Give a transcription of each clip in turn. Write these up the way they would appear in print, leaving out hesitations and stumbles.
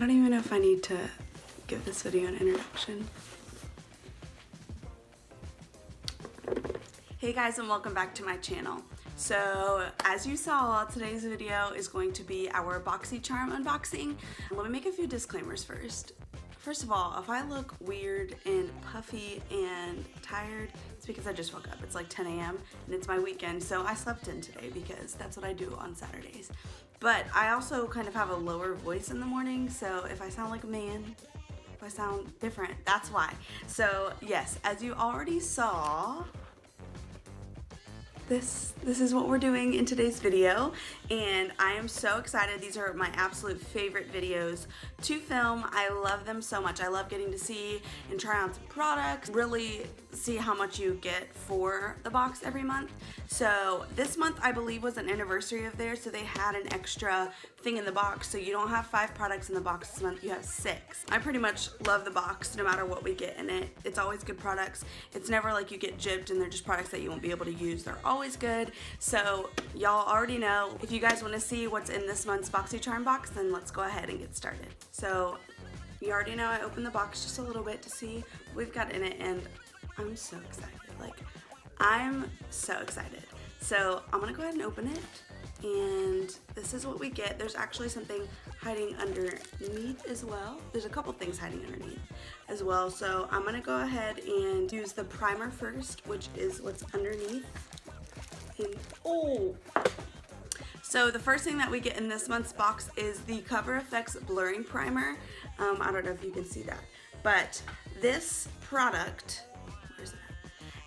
don't even know if I need to give this video an introduction. Hey guys, and welcome back to my channel. So as you saw, today's video is going to be our BoxyCharm unboxing. Let me make a few disclaimers first. First of all, if I look weird and puffy and tired, it's because I just woke up. It's like 10 a.m. and it's my weekend, so I slept in today because that's what I do on Saturdays. But I also kind of have a lower voice in the morning, so if I sound like a man, if I sound different, that's why. So yes, as you already saw, this is what we're doing in today's video, and I am so excited. These are my absolute favorite videos to film. I love them so much. I love getting to see and try on some products, really see how much you get for the box every month. So this month I believe was an anniversary of theirs, so they had an extra thing in the box, so you don't have 5 products in the box this month, you have 6. I pretty much love the box no matter what we get in it. It's always good products. It's never like you get gypped and they're just products that you won't be able to use. They're always good. So y'all already know. If you guys want to see what's in this month's BoxyCharm box, then let's go ahead and get started. So you already know I opened the box just a little bit to see what we've got in it, and I'm so excited. Like, I'm so excited. So I'm gonna go ahead and open it, and this is what we get. There's actually something hiding underneath as well. There's a couple things hiding underneath as well. So I'm gonna go ahead and use the primer first, which is what's underneath. And so the first thing that we get in this month's box is the Cover FX Blurring Primer. I don't know if you can see that, but this product,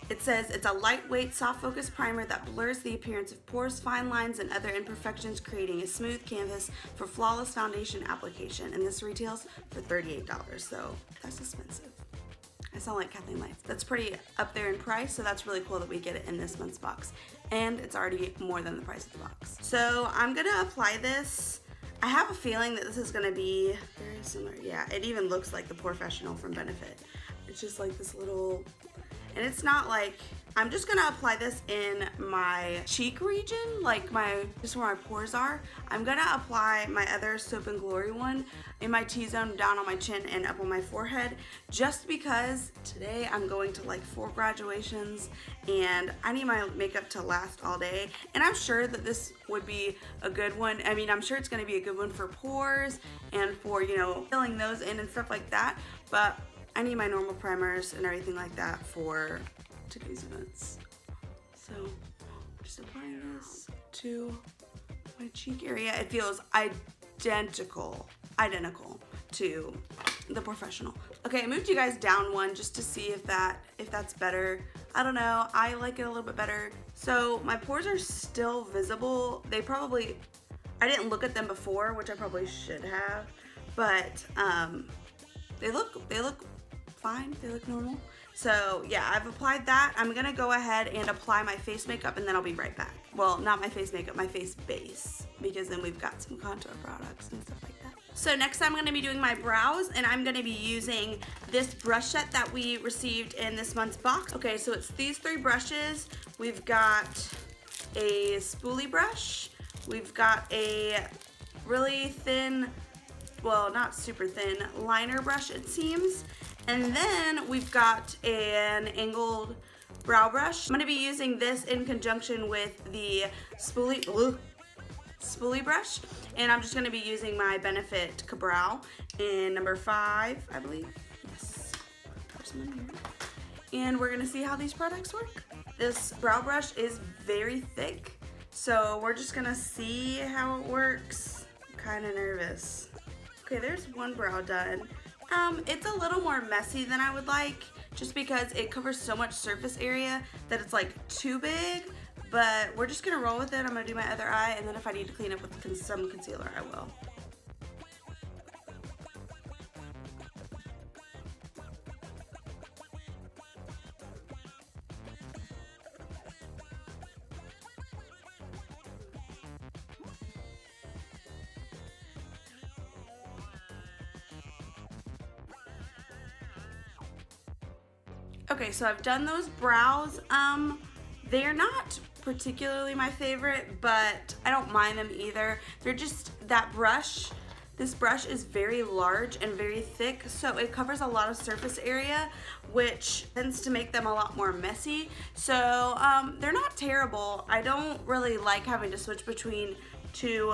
it says it's a lightweight, soft focus primer that blurs the appearance of pores, fine lines, and other imperfections, creating a smooth canvas for flawless foundation application. And this retails for $38, so that's expensive. I sound like Kathleen Lights. That's pretty up there in price, so that's really cool that we get it in this month's box. And it's already more than the price of the box. So I'm gonna apply this. I have a feeling that this is gonna be very similar. Yeah, it even looks like the Professional from Benefit. It's just like this little, and it's not like, I'm just gonna apply this in my cheek region, like just where my pores are. I'm gonna apply my other Soap and Glory one in my T-zone, down on my chin and up on my forehead, just because today I'm going to like 4 graduations and I need my makeup to last all day. And I'm sure that this would be a good one. I mean, I'm sure it's gonna be a good one for pores and for, you know, filling those in and stuff like that, but I need my normal primers and everything like that for today's events. So just applying this to my cheek area. It feels identical to the Professional. Okay, I moved you guys down one just to see if that's better. I don't know, I like it a little bit better. So my pores are still visible. I didn't look at them before, which I probably should have, but they look fine, they look normal. So yeah, I've applied that. I'm gonna go ahead and apply my face makeup, and then I'll be right back. Well, not my face makeup, my face base, because then we've got some contour products and stuff like that. So next I'm gonna be doing my brows, and I'm gonna be using this brush set that we received in this month's box. Okay, so it's these 3 brushes. We've got a spoolie brush, we've got a really thin, well, not super thin, liner brush it seems, and then we've got an angled brow brush. I'm going to be using this in conjunction with the spoolie brush, and I'm just going to be using my Benefit Ka-Brow in number 5, I believe. Yes, there's one here. And we're going to see how these products work. This brow brush is very thick, so we're just going to see how it works. I'm kind of nervous. Okay, there's one brow done. It's a little more messy than I would like, just because it covers so much surface area that it's like too big, but we're just gonna roll with it. I'm gonna do my other eye, and then if I need to clean up with some concealer, I will. Okay, so I've done those brows. They're not particularly my favorite, but I don't mind them either. They're just that brush This brush is very large and very thick, so it covers a lot of surface area, which tends to make them a lot more messy. So they're not terrible. I don't really like having to switch between two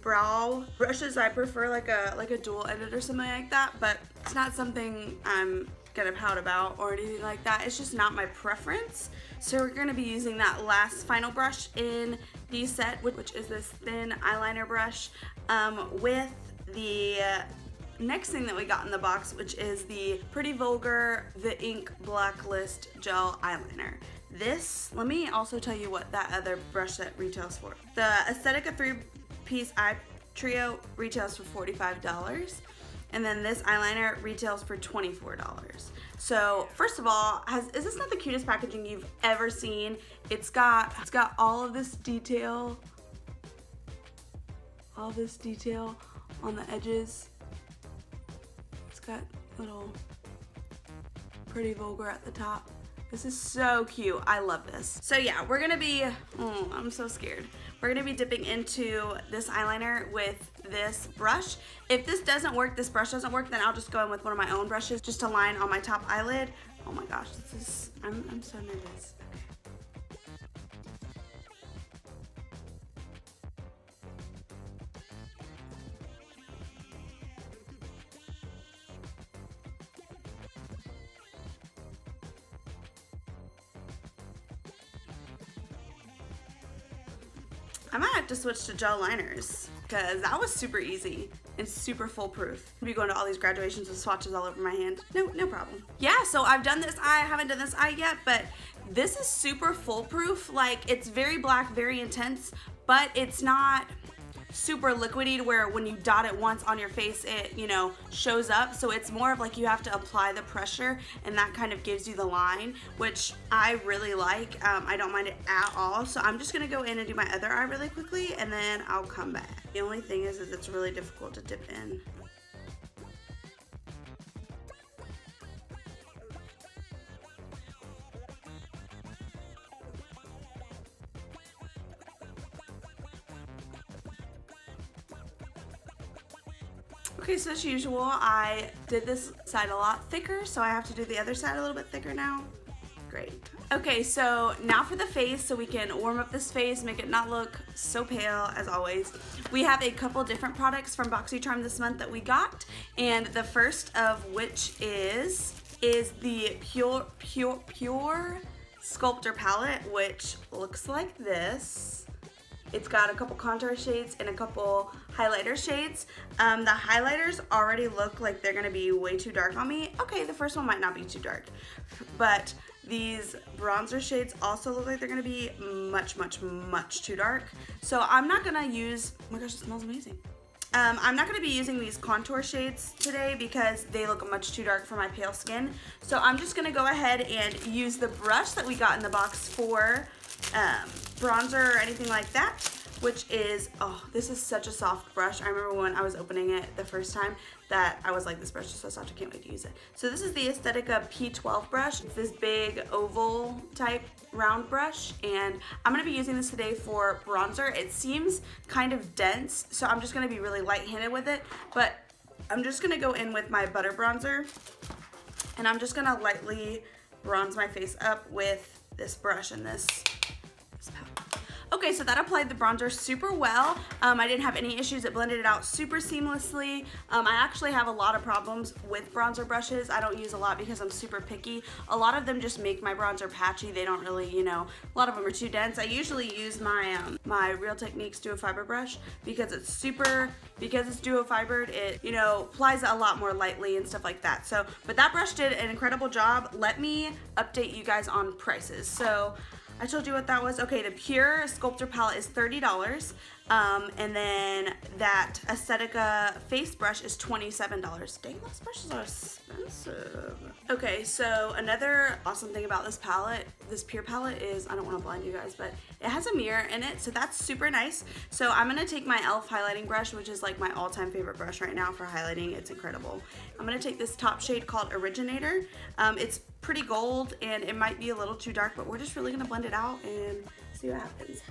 brow brushes. I prefer like a dual ended or something like that, but it's not something I'm gonna pout about or anything like that. It's just not my preference. So we're gonna be using that last final brush in the set, which is this thin eyeliner brush, with the next thing that we got in the box, which is the Pretty Vulgar The Ink Blacklist Gel Eyeliner. This, let me also tell you what that other brush set retails for. The Aesthetica 3-piece eye trio retails for $45. And then this eyeliner retails for $24. So first of all, is this not the cutest packaging you've ever seen? It's got all of this detail, on the edges. It's got little Pretty Vulgar at the top. This is so cute. I love this. So yeah, we're gonna be, I'm so scared. We're gonna be dipping into this eyeliner with this brush. If this doesn't work, this brush doesn't work, then I'll just go in with one of my own brushes just to line on my top eyelid. Oh my gosh, I'm so nervous. I might have to switch to gel liners because that was super easy and super foolproof. I'll be going to all these graduations with swatches all over my hand. No problem. Yeah, so I've done this eye. I haven't done this eye yet, but this is super foolproof. Like, it's very black, very intense, but it's not super liquidy to where when you dot it once on your face, it, you know, shows up. So it's more of like you have to apply the pressure, and that kind of gives you the line, which I really like. I don't mind it at all. So I'm just gonna go in and do my other eye really quickly, and then I'll come back. The only thing is it's really difficult to dip in. Okay, so as usual, I did this side a lot thicker, so I have to do the other side a little bit thicker now. Great. Okay, so now for the face, so we can warm up this face, make it not look so pale as always. We have a couple different products from BoxyCharm this month that we got, and the first of which is the Pure Sculptor Palette, which looks like this. It's got a couple contour shades and a couple highlighter shades. The highlighters already look like they're gonna be way too dark on me. Okay, the first one might not be too dark, but these bronzer shades also look like they're gonna be much too dark. So I'm not gonna use, oh my gosh, it smells amazing. I'm not gonna be using these contour shades today because they look much too dark for my pale skin. So I'm just gonna go ahead and use the brush that we got in the box for bronzer or anything like that, which is, oh, this is such a soft brush. I remember when I was opening it the first time that I was like, this brush is so soft, I can't wait to use it. So this is the Aesthetica P12 brush. It's this big oval type round brush, and I'm gonna be using this today for bronzer. It seems kind of dense, so I'm just gonna be really light-handed with it, but I'm just gonna go in with my butter bronzer, and I'm just gonna lightly bronze my face up with this brush and this palette. Okay, so that applied the bronzer super well. I didn't have any issues. It blended it out super seamlessly. I actually have a lot of problems with bronzer brushes. I don't use a lot because I'm super picky. A lot of them just make my bronzer patchy. They don't really, you know, a lot of them are too dense. I usually use my my Real Techniques Duo Fiber brush because it's duo fibered. It, you know, applies a lot more lightly and stuff like that. So, but that brush did an incredible job. Let me update you guys on prices. So I told you what that was. Okay, the Pure Sculptor Palette is $30, and then that Aesthetica face brush is $27. Dang, those brushes are expensive. Okay, so another awesome thing about this palette, this Pure palette, is, I don't want to blind you guys, but it has a mirror in it, so that's super nice. So I'm going to take my e.l.f. highlighting brush, which is like my all-time favorite brush right now for highlighting. It's incredible. I'm going to take this top shade called Originator. It's pretty gold, and it might be a little too dark, but we're just really going to blend it out and see what happens.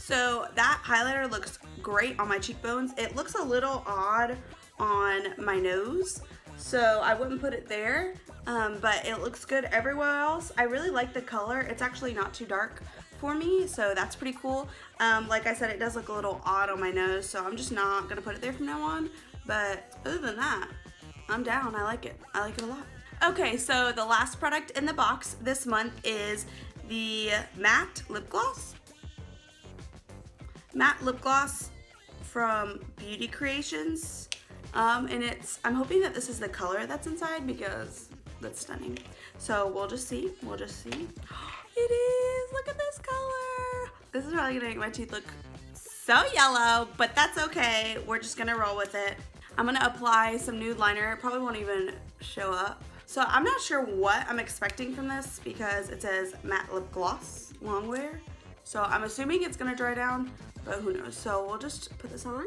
So that highlighter looks great on my cheekbones. It looks a little odd on my nose, so I wouldn't put it there, but it looks good everywhere else. I really like the color. It's actually not too dark for me, so that's pretty cool. Like I said, it does look a little odd on my nose, so I'm just not gonna put it there from now on. But other than that, I'm down. I like it. I like it a lot. Okay, so the last product in the box this month is the matte lip gloss. Matte lip gloss from Beauty Creations. And I'm hoping that this is the color that's inside because that's stunning. So we'll just see. We'll just see. It is. Look at this color. This is probably gonna make my teeth look so yellow, but that's okay. We're just gonna roll with it. I'm gonna apply some nude liner. It probably won't even show up. So I'm not sure what I'm expecting from this because it says matte lip gloss longwear. So I'm assuming it's gonna dry down, but who knows. So we'll just put this on.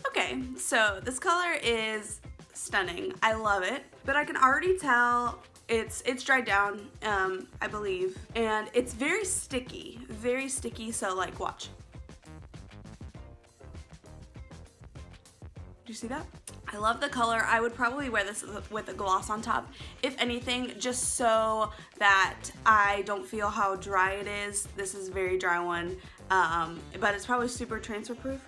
Okay, so this color is stunning. I love it, but I can already tell it's dried down, I believe, and it's very sticky, so like watch. Do you see that? I love the color. I would probably wear this with a gloss on top, if anything, just so that I don't feel how dry it is. This is a very dry one, but it's probably super transfer proof.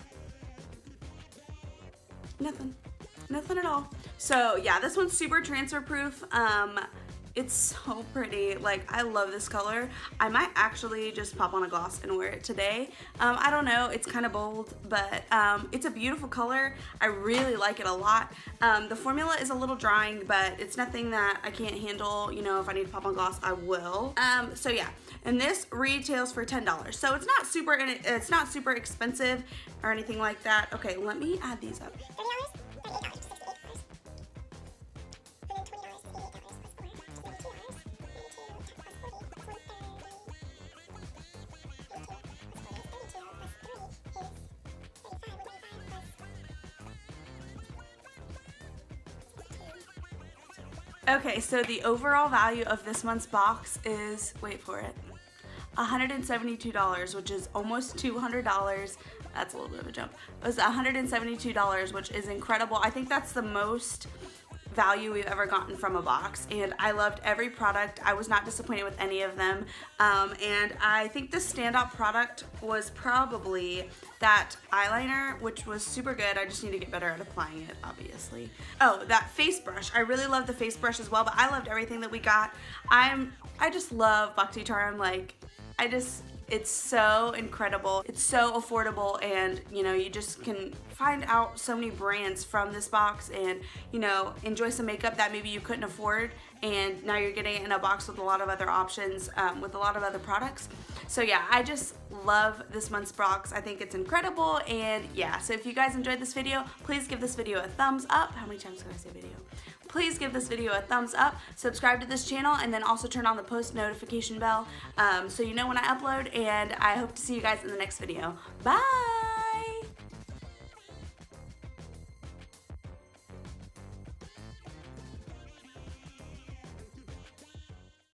Nothing at all. So yeah, this one's super transfer proof. It's so pretty. Like, I love this color. I might actually just pop on a gloss and wear it today. I don't know, it's kind of bold, but it's a beautiful color. I really like it a lot. The formula is a little drying, but it's nothing that I can't handle. You know, if I need to pop on gloss, I will. So yeah, and this retails for $10. So it's not super expensive or anything like that. Okay, let me add these up. Okay, so the overall value of this month's box is, wait for it, $172, which is almost $200. That's a little bit of a jump. It was $172, which is incredible. I think that's the most value we've ever gotten from a box, and I loved every product. I was not disappointed with any of them, and I think the standout product was probably that eyeliner, which was super good. I just need to get better at applying it, obviously. Oh, that face brush. I really love the face brush as well, but I loved everything that we got. I just love BoxyCharm. Like, it's so incredible. It's so affordable, and you know, you just can find out so many brands from this box and, you know, enjoy some makeup that maybe you couldn't afford, and now you're getting it in a box with a lot of other options, with a lot of other products. So yeah, I just love this month's box. I think it's incredible, and yeah, so if you guys enjoyed this video, please give this video a thumbs up. How many times can I say video? Please give this video a thumbs up, subscribe to this channel, and then also turn on the post notification bell so you know when I upload, and I hope to see you guys in the next video. Bye!